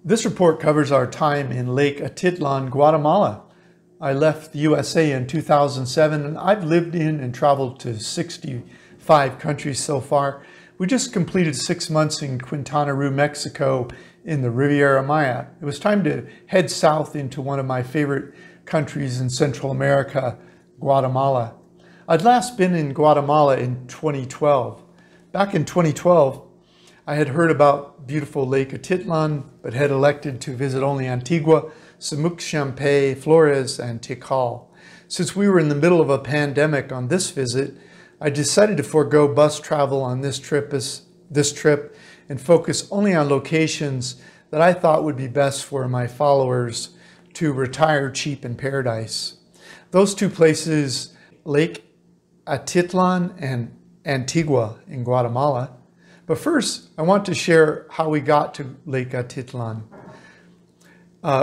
This report covers our time in Lake Atitlan, Guatemala. I left the USA in 2007 and I've lived in and traveled to 65 countries so far. We just completed 6 months in Quintana Roo, Mexico in the Riviera Maya. It was time to head south into one of my favorite countries in Central America, Guatemala. I'd last been in Guatemala in 2012. Back in 2012, I had heard about beautiful Lake Atitlan, but had elected to visit only Antigua, 𝗪𝐶, Flores, and Tikal. Since we were in the middle of a pandemic on this visit, I decided to forego bus travel on this trip and focus only on locations that I thought would be best for my followers to retire cheap in paradise. Those two places, Lake Atitlan and Antigua in Guatemala. But first, I want to share how we got to Lake Atitlan.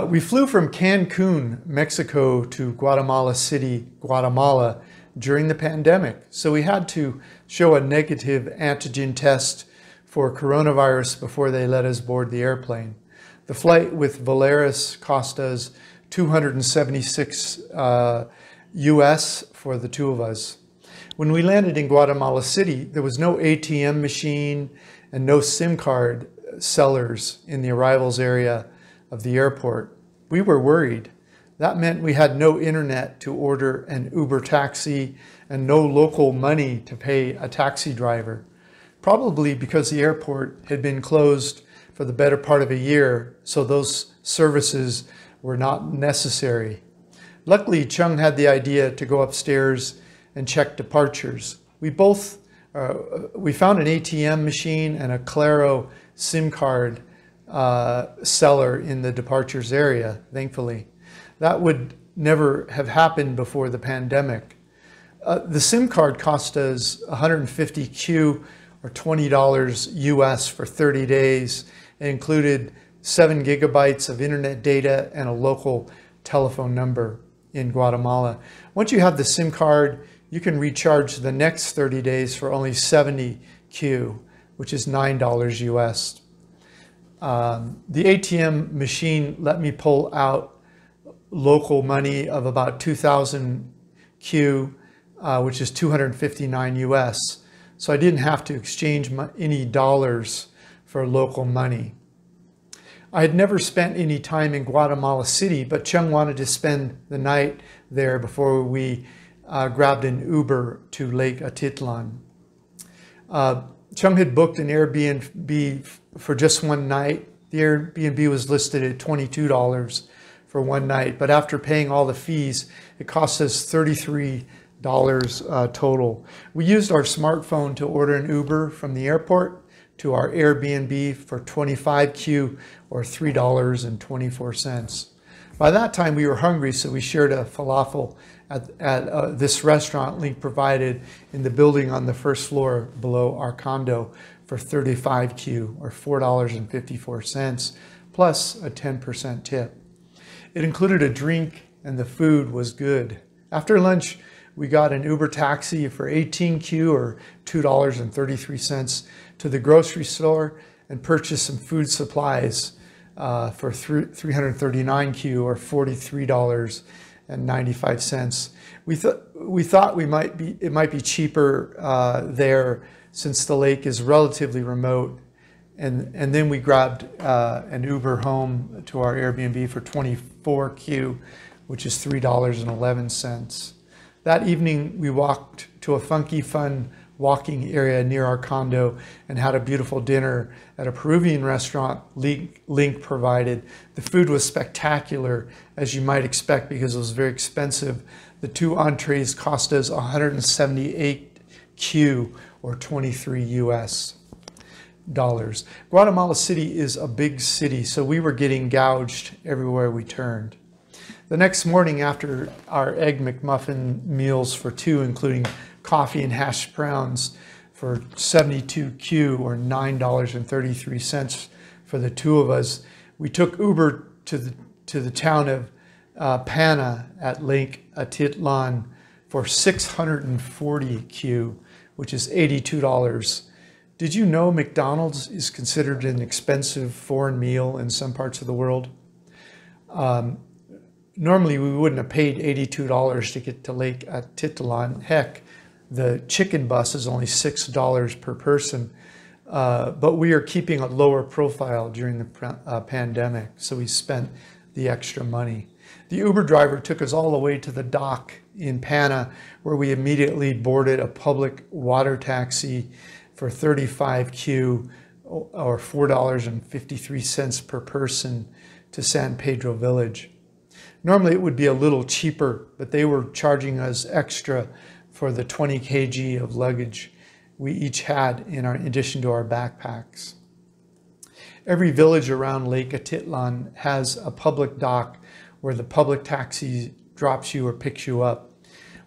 We flew from Cancun, Mexico to Guatemala City, Guatemala during the pandemic. So we had to show a negative antigen test for coronavirus before they let us board the airplane. The flight with Volaris cost us $276 US for the two of us. When we landed in Guatemala City, there was no ATM machine and no SIM card sellers in the arrivals area of the airport. We were worried. That meant we had no internet to order an Uber taxi and no local money to pay a taxi driver. Probably because the airport had been closed for the better part of a year, so those services were not necessary. Luckily, 𝐶 had the idea to go upstairs and check departures. We found an ATM machine and a Claro SIM card seller in the departures area, thankfully. That would never have happened before the pandemic. The SIM card cost us 150 𝐂 or $20 US for 30 days. It included 7 gigabytes of internet data and a local telephone number in Guatemala. Once you have the SIM card, you can recharge the next 30 days for only 70 𝐂, which is $9 US. The ATM machine let me pull out local money of about 2,000 𝐂, which is 259 US. So I didn't have to exchange any dollars for local money. I had never spent any time in Guatemala City, but 𝐶 wanted to spend the night there before we grabbed an Uber to Lake Atitlan. 𝐶 had booked an Airbnb for just one night. The Airbnb was listed at $22 for one night, but after paying all the fees, it cost us $33 total. We used our smartphone to order an Uber from the airport to our Airbnb for 25 𝐂 or $3.24. By that time we were hungry, so we shared a falafel at this restaurant link provided in the building on the first floor below our condo for 35 𝐂 or $4.54 plus a 10% tip. It included a drink and the food was good. After lunch, we got an Uber taxi for 18 𝐂 or $2.33 to the grocery store and purchased some food supplies for 339 𝐂 or $43.95. We thought it might be cheaper there since the lake is relatively remote, and then we grabbed an Uber home to our Airbnb for 24 𝐂, which is $3.11. That evening we walked to a funky, fun walking area near our condo and had a beautiful dinner at a Peruvian restaurant Link provided. The food was spectacular, as you might expect, because it was very expensive. The 2 entrees cost us 178 𝐂 or $23 US. Guatemala City is a big city, so we were getting gouged everywhere we turned. The next morning, after our Egg McMuffin meals for 2, including coffee and hash browns for 72 𝐂 or $9.33 for the two of us, we took Uber to the town of Pana at Lake Atitlan for 640 𝐂, which is $82 Did you know McDonald's is considered an expensive foreign meal in some parts of the world? Normally, we wouldn't have paid $82 to get to Lake Atitlan. Heck, the chicken bus is only $6 per person. But we are keeping a lower profile during the pandemic, so we spent the extra money. The Uber driver took us all the way to the dock in Pana, where we immediately boarded a public water taxi for 35 𝑘𝐈, or $4.53 per person, to San Pedro Village. Normally it would be a little cheaper, but they were charging us extra for the 20 kg of luggage we each had in addition to our backpacks. Every village around Lake Atitlan has a public dock where the public taxi drops you or picks you up.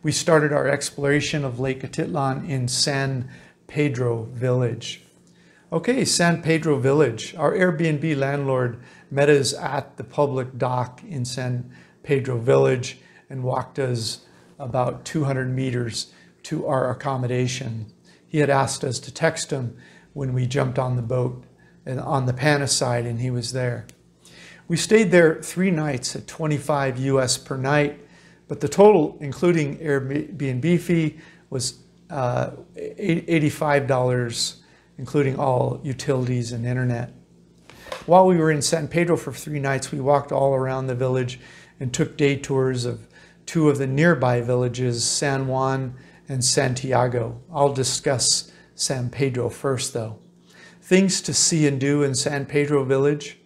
We started our exploration of Lake Atitlan in San Pedro Village. Okay, San Pedro Village. Our Airbnb landlord met us at the public dock in San Pedro Village and walked us about 200 meters to our accommodation. He had asked us to text him when we jumped on the boat and on the Pana side, and he was there. We stayed there 3 nights at $25 US per night, but the total, including Airbnb fee, was $85, including all utilities and internet. While we were in San Pedro for 3 nights, we walked all around the village and took day tours of 2 of the nearby villages, San Juan and Santiago. I'll discuss San Pedro first, though. Things to see and do in San Pedro Village.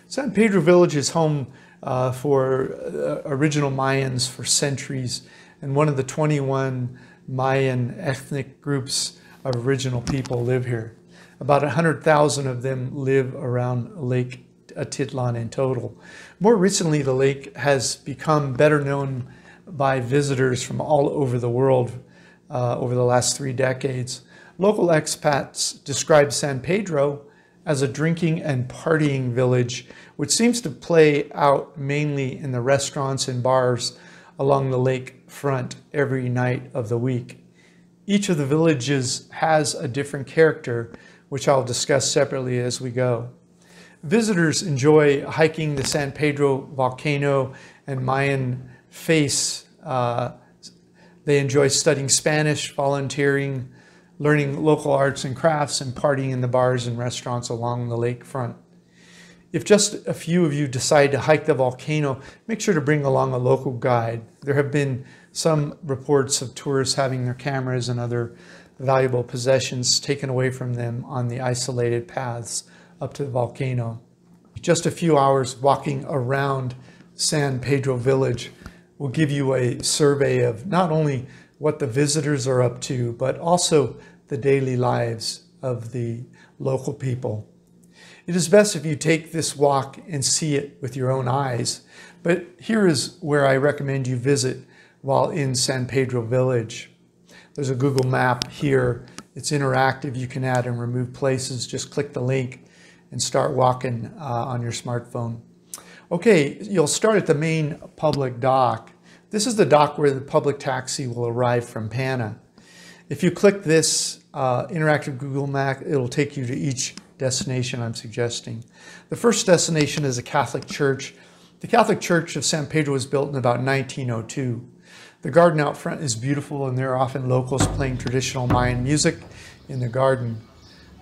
San Pedro Village is home for original Mayans for centuries, and one of the 21 Mayan ethnic groups of original people live here. About 100,000 of them live around Lake Atitlan in total. More recently, the lake has become better known by visitors from all over the world over the last 3 decades. Local expats describe San Pedro as a drinking and partying village, which seems to play out mainly in the restaurants and bars along the lake front every night of the week. Each of the villages has a different character, which I'll discuss separately as we go. Visitors enjoy hiking the San Pedro volcano and Mayan face. They enjoy studying Spanish, volunteering, learning local arts and crafts, and partying in the bars and restaurants along the lakefront. If just a few of you decide to hike the volcano, make sure to bring along a local guide. There have been some reports of tourists having their cameras and other valuable possessions taken away from them on the isolated paths up to the volcano. Just a few hours walking around San Pedro Village will give you a survey of not only what the visitors are up to, but also the daily lives of the local people. It is best if you take this walk and see it with your own eyes, but here is where I recommend you visit while in San Pedro Village. There's a Google map here. It's interactive. You can add and remove places. Just click the link and start walking on your smartphone. Okay, you'll start at the main public dock. This is the dock where the public taxi will arrive from Pana. If you click this interactive Google map, it'll take you to each destination I'm suggesting. The first destination is a Catholic church. The Catholic Church of San Pedro was built in about 1902. The garden out front is beautiful, and there are often locals playing traditional Mayan music in the garden.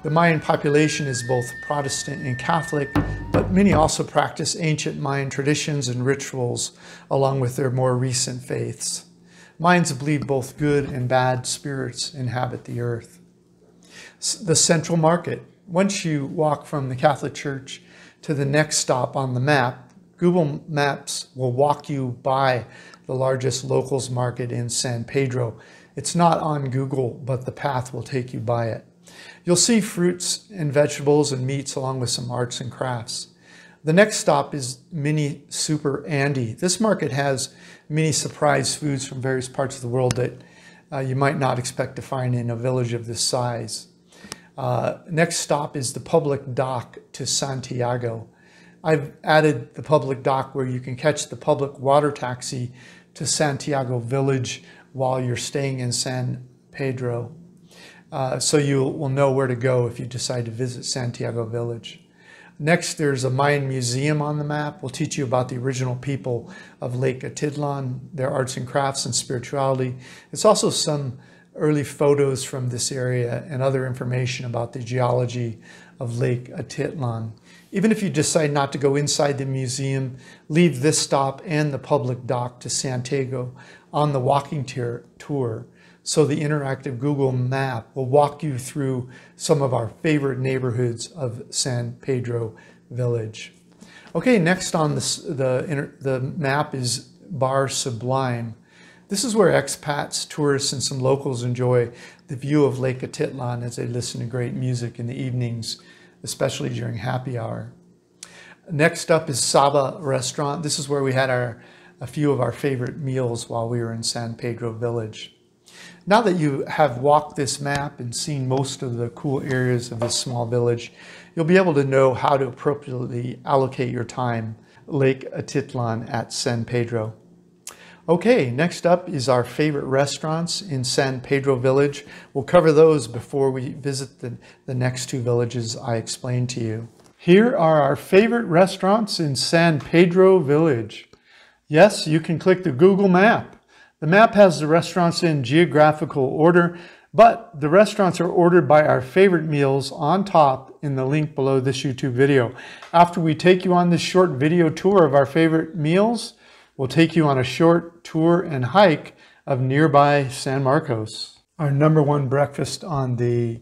The Mayan population is both Protestant and Catholic, but many also practice ancient Mayan traditions and rituals along with their more recent faiths. Mayans believe both good and bad spirits inhabit the earth. The Central Market. Once you walk from the Catholic Church to the next stop on the map, Google Maps will walk you by the largest locals market in San Pedro. It's not on Google, but the path will take you by it. You'll see fruits and vegetables and meats along with some arts and crafts. The next stop is Mini Super Andy. This market has many surprise foods from various parts of the world that you might not expect to find in a village of this size. Next stop is the public dock to Santiago. I've added the public dock where you can catch the public water taxi to Santiago Village while you're staying in San Pedro. so you will know where to go if you decide to visit Santiago Village. Next, there's a Mayan Museum on the map. We'll teach you about the original people of Lake Atitlan, their arts and crafts and spirituality. It's also some early photos from this area and other information about the geology of Lake Atitlan. Even if you decide not to go inside the museum, leave this stop and the public dock to Santiago on the walking tour. So the interactive Google map will walk you through some of our favorite neighborhoods of San Pedro Village. Okay, next on the map is Bar Sublime. This is where expats, tourists, and some locals enjoy the view of Lake Atitlan as they listen to great music in the evenings, especially during happy hour. Next up is Saba Restaurant. This is where we had a few of our favorite meals while we were in San Pedro Village. Now that you have walked this map and seen most of the cool areas of this small village, you'll be able to know how to appropriately allocate your time Lake Atitlan at San Pedro. Okay, next up is our favorite restaurants in San Pedro Village. We'll cover those before we visit the next two villages I explained to you. Here are our favorite restaurants in San Pedro Village. Yes, you can click the Google map. The map has the restaurants in geographical order, but the restaurants are ordered by our favorite meals on top in the link below this YouTube video. After we take you on this short video tour of our favorite meals, we'll take you on a short tour and hike of nearby San Marcos. Our #1 breakfast on the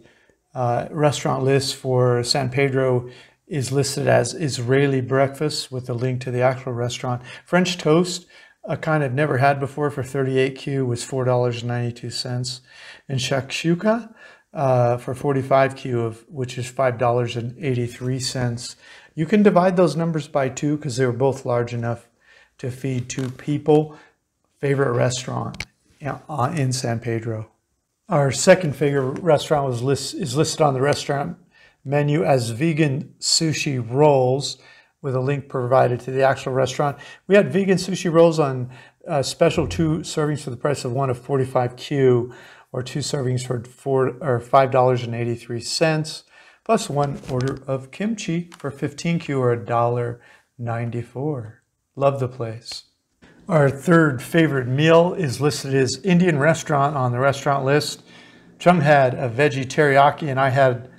restaurant list for San Pedro is listed as Israeli breakfast with a link to the actual restaurant. French toast, a kind I've never had before, for 38 Q was $4.92. And shakshuka for 45 Q, which is $5.83. You can divide those numbers by 2 because they were both large enough to feed 2 people. Favorite restaurant in San Pedro. Our second favorite restaurant is listed on the restaurant menu as vegan sushi rolls, with a link provided to the actual restaurant. We had vegan sushi rolls on special 2 servings for the price of 1 of 45 Q, or 2 servings for $5.83, plus 1 order of kimchi for 15 Q, or $1.94. Love the place. Our third favorite meal is listed as Indian restaurant on the restaurant list. Chung had a veggie teriyaki and I had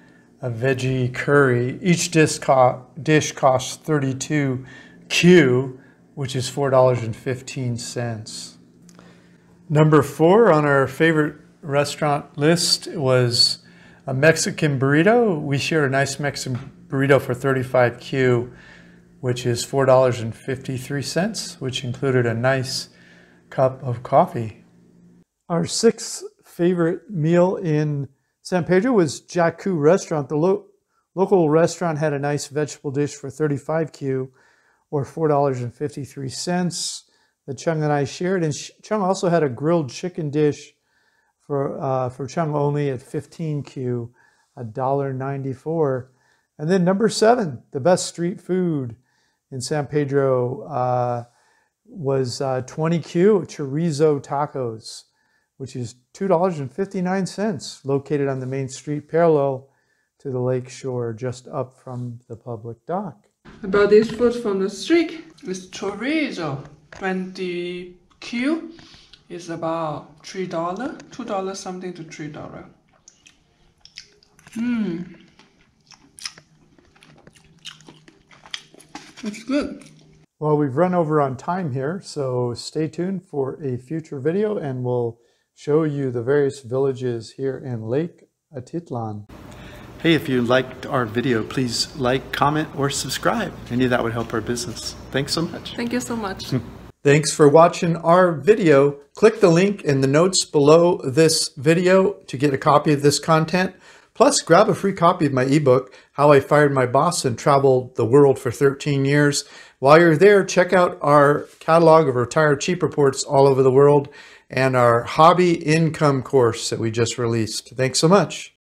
a veggie curry. Each dish costs 32 Q, which is $4.15. Number 4 on our favorite restaurant list was a Mexican burrito. We shared a nice Mexican burrito for 35 Q, which is $4.53, which included a nice cup of coffee. Our 6th favorite meal in San Pedro was 𝗏𝗂 Restaurant. The local restaurant had a nice vegetable dish for 35 Q, or $4.53, that Chung and I shared. And Chung also had a grilled chicken dish for Chung only at 15 Q, $1.94. And then number 7, the best street food in San Pedro was 20 Q chorizo tacos, which is $2.59, located on the main street parallel to the lake shore, just up from the public dock. About this food from the street, it's chorizo. 20 Q is about $3, $2 something to $3. It's good. Well, we've run over on time here, so stay tuned for a future video and we'll show you the various villages here in Lake Atitlan. Hey, if you liked our video, please like, comment, or subscribe. Any of that would help our business. Thanks so much. Thank you so much. Thanks for watching our video. Click the link in the notes below this video to get a copy of this content. Plus, grab a free copy of my ebook, How I Fired My Boss and Traveled the World for 13 Years. While you're there, check out our catalog of retired cheap reports all over the world and our hobby income course that we just released. Thanks so much.